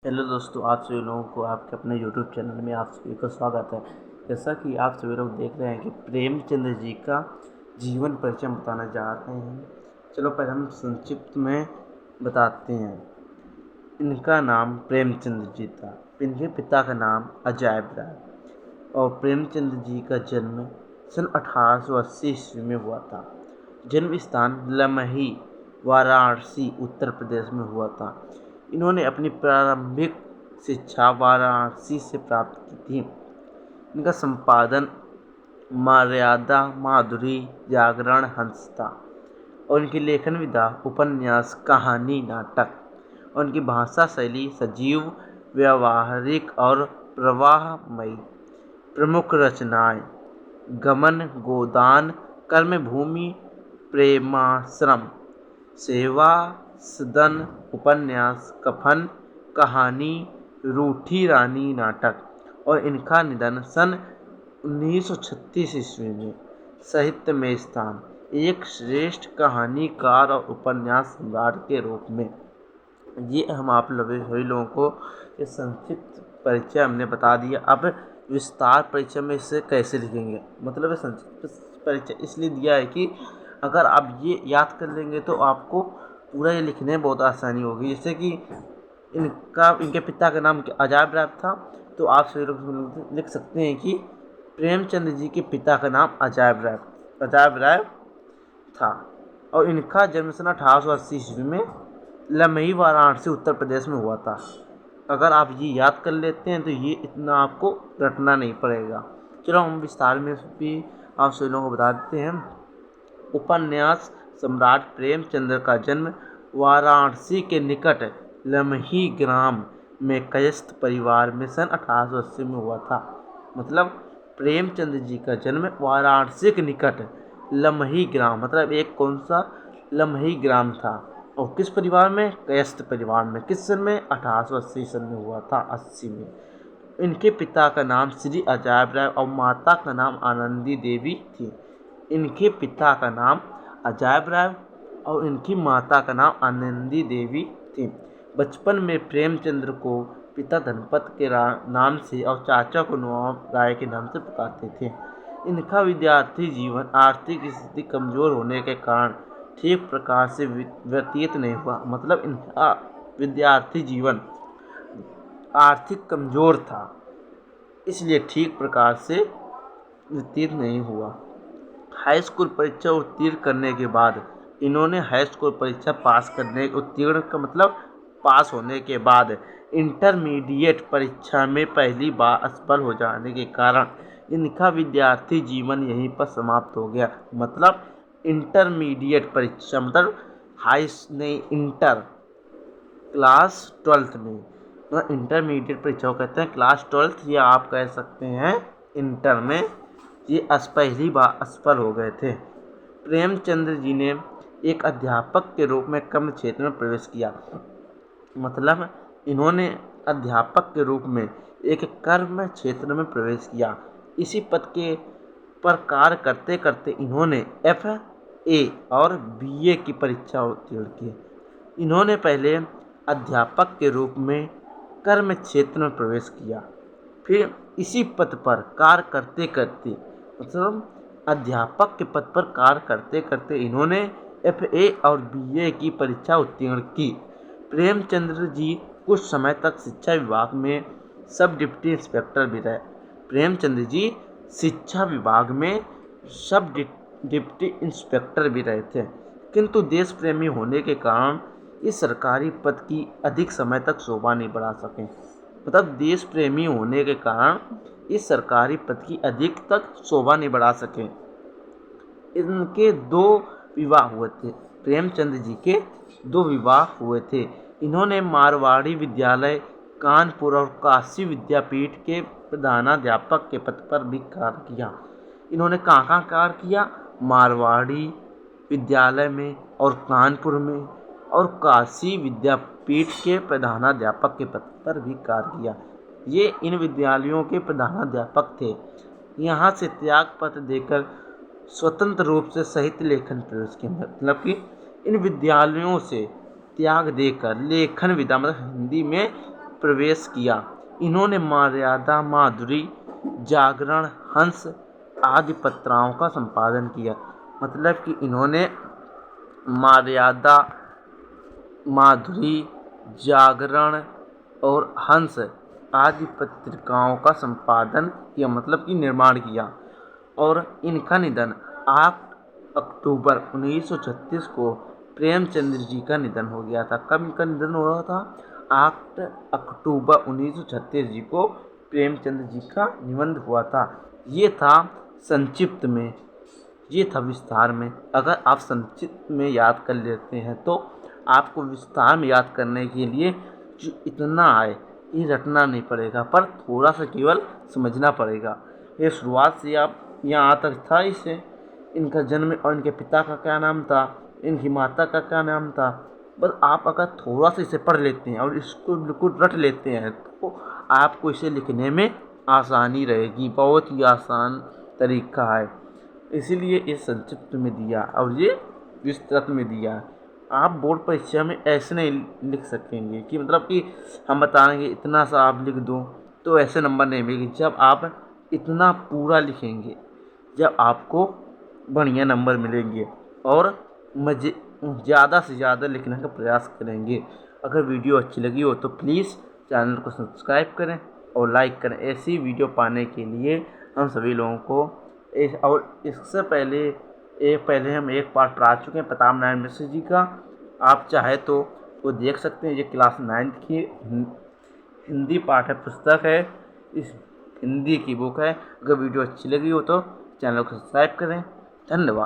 Hello दोस्तों, आप सभी लोगों को आपके अपने यूट्यूब चैनल में आप सभी का स्वागत है। जैसा कि आप सभी लोग देख रहे हैं कि प्रेमचंद जी का जीवन परिचय बताने जा रहे हैं। चलो पहले हम संक्षिप्त में बताते हैं। इनका नाम प्रेमचंद जी था। इनके पिता का नाम अजायब राय और प्रेमचंद जी का जन्म सन 1880 ईस्वी में हुआ था। जन्म स्थान लमही, वाराणसी, उत्तर प्रदेश में हुआ था। इन्होंने अपनी प्रारंभिक शिक्षा वाराणसी से प्राप्त की थी। इनका संपादन मर्यादा, माधुरी, जागरण, हंस था और इनकी लेखन विधा उपन्यास, कहानी, नाटक और इनकी भाषा शैली सजीव, व्यावहारिक और प्रवाहमयी। प्रमुख रचनाएं: गमन, गोदान, कर्मभूमि, प्रेमाश्रम, सेवा सदन, उपन्यास, कफन, कहानी, रूठी रानी, नाटक और इनका निधन सन 1936 ईस्वी में। साहित्य में स्थान: एक श्रेष्ठ कहानीकार और उपन्यास सम्राट के रूप में। ये हम आप सभी लोगों को ये संक्षिप्त परिचय हमने बता दिया। अब विस्तार परिचय में इसे कैसे लिखेंगे, मतलब संक्षिप्त परिचय इसलिए दिया है कि अगर आप ये याद कर लेंगे तो आपको पूरा ये लिखने में बहुत आसानी होगी। जैसे कि इनके पिता का नाम अजायब राय था, तो आप सभी लोग लिख सकते हैं कि प्रेमचंद जी के पिता का नाम अजायब राय था और इनका जन्म सन 1880 ईस्वी में लमही, वाराणसी, उत्तर प्रदेश में हुआ था। अगर आप ये याद कर लेते हैं तो ये इतना आपको रटना नहीं पड़ेगा। चलो हम विस्तार में भी आप सभी लोगों को बता देते हैं। उपन्यास: सम्राट प्रेमचंद्र का जन्म वाराणसी के निकट लमही ग्राम में कायस्थ परिवार में सन 1880 में हुआ था। मतलब प्रेमचंद जी का जन्म वाराणसी के निकट लमही ग्राम, मतलब एक कौन सा लमही ग्राम था और किस परिवार में? कायस्थ परिवार में। किस सन में? 1880 सन में हुआ था, 80 में। इनके पिता का नाम श्री अजायब राय और माता का नाम आनंदी देवी थी। इनके पिता का नाम अजायब राय और इनकी माता का नाम आनंदी देवी थी। बचपन में प्रेमचंद्र को पिता धनपत के नाम से और चाचा को नवाब राय के नाम से पुकारते थे। इनका विद्यार्थी जीवन आर्थिक स्थिति कमजोर होने के कारण ठीक प्रकार से व्यतीत नहीं हुआ। मतलब इनका विद्यार्थी जीवन आर्थिक कमजोर था, इसलिए ठीक प्रकार से व्यतीत नहीं हुआ। हाई स्कूल परीक्षा उत्तीर्ण करने के बाद इन्होंने हाई स्कूल परीक्षा उत्तीर्ण का मतलब पास होने के बाद इंटरमीडिएट परीक्षा में पहली बार असफल हो जाने के कारण इनका विद्यार्थी जीवन यहीं पर समाप्त हो गया। मतलब इंटरमीडिएट परीक्षा मतलब इंटर क्लास 12th में, मतलब इंटरमीडिएट परीक्षा को कहते हैं क्लास 12th, या आप कह सकते हैं इंटर में ये पहली बार असफल हो गए थे। प्रेमचंद्र जी ने एक अध्यापक के रूप में कर्म क्षेत्र में प्रवेश किया। मतलब इन्होंने अध्यापक के रूप में एक कर्म क्षेत्र में प्रवेश किया। इसी पद के पर कार्य करते करते इन्होंने FA और BA की परीक्षा उत्तीर्ण की। इन्होंने पहले अध्यापक के रूप में कर्म क्षेत्र में प्रवेश किया, फिर इसी पद पर कार्य करते करते मतलब अध्यापक के पद पर कार्य करते करते इन्होंने FA और BA की परीक्षा उत्तीर्ण की। प्रेमचंद्र जी कुछ समय तक शिक्षा विभाग में सब डिप्टी इंस्पेक्टर भी रहे। प्रेमचंद्र जी शिक्षा विभाग में सब डिप्टी इंस्पेक्टर भी रहे थे, किंतु देश प्रेमी होने के कारण इस सरकारी पद की अधिक समय तक शोभा नहीं बढ़ा सके। मतलब देश प्रेमी होने के कारण इस सरकारी पद की अधिक तक शोभा नहीं बढ़ा सके। इनके 2 विवाह हुए थे। प्रेमचंद जी के 2 विवाह हुए थे। इन्होंने मारवाड़ी विद्यालय कानपुर और काशी विद्यापीठ के प्रधानाध्यापक के पद पर भी कार्य किया। इन्होंने कहाँ कार्य किया? मारवाड़ी विद्यालय में और कानपुर में और काशी विद्यापीठ के प्रधानाध्यापक के पद पर भी कार्य किया। ये इन विद्यालयों के प्रधानाध्यापक थे। यहाँ से त्याग पत्र देकर स्वतंत्र रूप से साहित्य लेखन प्रवेश किया। मतलब कि इन विद्यालयों से त्याग देकर लेखन विधा मतलब हिंदी में प्रवेश किया। इन्होंने मर्यादा, माधुरी, जागरण, हंस आदि पत्रिकाओं का संपादन किया। मतलब कि इन्होंने मर्यादा, माधुरी, जागरण और हंस आदि पत्रिकाओं का संपादन किया, मतलब कि निर्माण किया। और इनका निधन 8 अक्टूबर 1936 को प्रेमचंद्र जी का निधन हो गया था। कब इनका निधन हुआ था? 8 अक्टूबर 1936 जी को प्रेमचंद्र जी का निधन हुआ था। ये था संक्षिप्त में, ये था विस्तार में। अगर आप संक्षिप्त में याद कर लेते हैं तो आपको विस्तार में याद करने के लिए जो इतना आए ये रटना नहीं पड़ेगा, पर थोड़ा सा केवल समझना पड़ेगा। ये शुरुआत से आप यहाँ तक था। इसे इनका जन्म और इनके पिता का क्या नाम था, इनकी माता का क्या नाम था, बस आप अगर थोड़ा सा इसे पढ़ लेते हैं और इसको बिल्कुल रट लेते हैं तो आपको इसे लिखने में आसानी रहेगी। बहुत ही आसान तरीका है, इसीलिए इस संक्षिप्त में दिया और ये विस्तृत में दिया। आप बोर्ड परीक्षा में ऐसे नहीं लिख सकेंगे कि मतलब कि हम बताएंगे इतना सा आप लिख दो, तो ऐसे नंबर नहीं मिलेंगे। जब आप इतना पूरा लिखेंगे जब आपको बढ़िया नंबर मिलेंगे। और मजे ज़्यादा से ज़्यादा लिखने का प्रयास करेंगे। अगर वीडियो अच्छी लगी हो तो प्लीज़ चैनल को सब्सक्राइब करें और लाइक करें। ऐसी वीडियो पाने के लिए हम सभी लोगों को और इससे पहले हम एक पार्ट पढ़ा चुके हैं प्रताप नारायण मिश्र जी का। आप चाहे तो वो देख सकते हैं। ये क्लास 9th की हिंदी पाठ्य पुस्तक है, इस हिंदी की बुक है। अगर वीडियो अच्छी लगी हो तो चैनल को सब्सक्राइब करें। धन्यवाद।